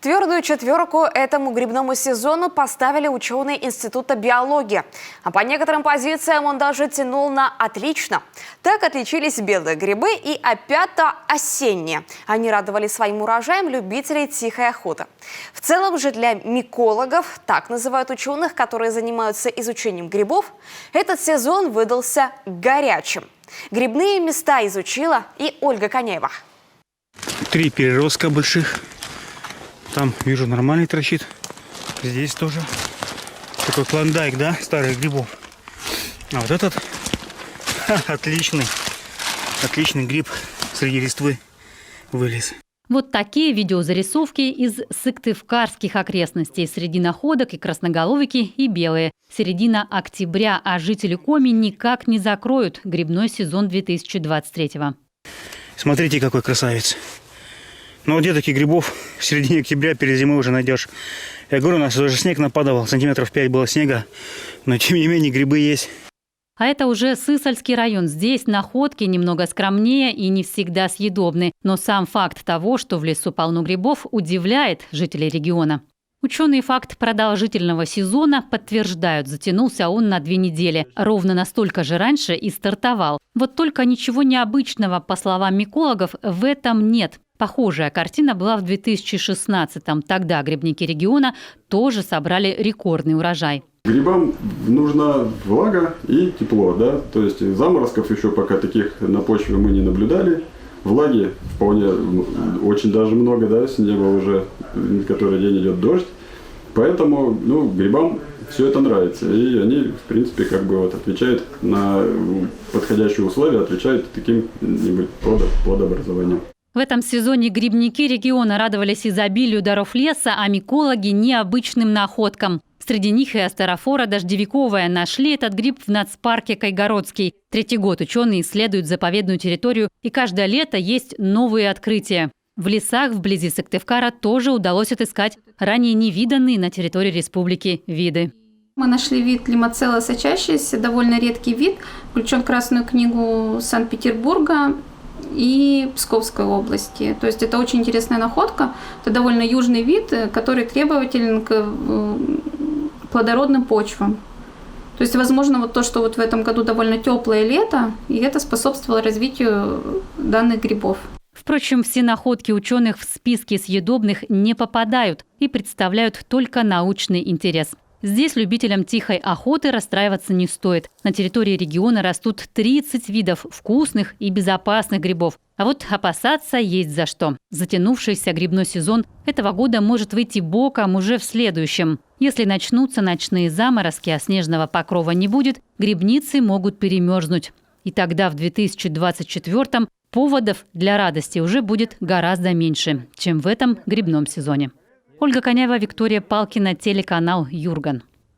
Твердую четверку этому грибному сезону поставили ученые Института биологии. А по некоторым позициям он даже тянул на отлично. Так отличились белые грибы и опята осенние. Они радовали своим урожаем любителей тихой охоты. В целом же для микологов, так называют ученых, которые занимаются изучением грибов, этот сезон выдался горячим. Грибные места изучила и Ольга Коняева. 3 переростка больших. Там, вижу, нормальный торчит. Здесь тоже. Такой клондайк, да, старых грибов. А вот этот отличный гриб среди листвы вылез. Вот такие видеозарисовки из сыктывкарских окрестностей. Среди находок и красноголовики, и белые. Середина октября, а жители Коми никак не закроют грибной сезон 2023-го. Смотрите, какой красавец. Ну, где таких грибов в середине октября перед зимой уже найдешь? Я говорю, у нас уже снег нападал, сантиметров 5 было снега, но тем не менее грибы есть. А это уже Сысольский район. Здесь находки немного скромнее и не всегда съедобны. Но сам факт того, что в лесу полно грибов, удивляет жителей региона. Ученые факт продолжительного сезона подтверждают. Затянулся он на 2 недели. Ровно настолько же раньше и стартовал. Вот только ничего необычного, по словам микологов, в этом нет. Похожая картина была в 2016-м. Тогда грибники региона тоже собрали рекордный урожай. Грибам нужна влага и тепло, да, то есть заморозков еще пока таких на почве мы не наблюдали. Влаги вполне, очень даже много, да, с неба уже который день идет дождь. Поэтому, грибам все это нравится. И они, в принципе, отвечают на подходящие условия, отвечают таким плодообразованием. В этом сезоне грибники региона радовались изобилию даров леса, а микологи – необычным находкам. Среди них и астерофора дождевиковая. Нашли этот гриб в нацпарке Кайгородский. 3-й год ученые исследуют заповедную территорию, и каждое лето есть новые открытия. В лесах вблизи Сыктывкара тоже удалось отыскать ранее невиданные на территории республики виды. Мы нашли вид лимоцелла сочащийся, довольно редкий вид, включен в Красную книгу Санкт-Петербурга и Псковской области. То есть это очень интересная находка. Это довольно южный вид, который требователен к плодородным почвам. То есть, возможно, то, что в этом году довольно теплое лето, и это способствовало развитию данных грибов. Впрочем, все находки ученых в списке съедобных не попадают и представляют только научный интерес. Здесь любителям тихой охоты расстраиваться не стоит. На территории региона растут 30 видов вкусных и безопасных грибов. А вот опасаться есть за что. Затянувшийся грибной сезон этого года может выйти боком уже в следующем. Если начнутся ночные заморозки, а снежного покрова не будет, грибницы могут перемерзнуть. И тогда в 2024-м поводов для радости уже будет гораздо меньше, чем в этом грибном сезоне. Ольга Коняева, Виктория Палкина, телеканал Юрган.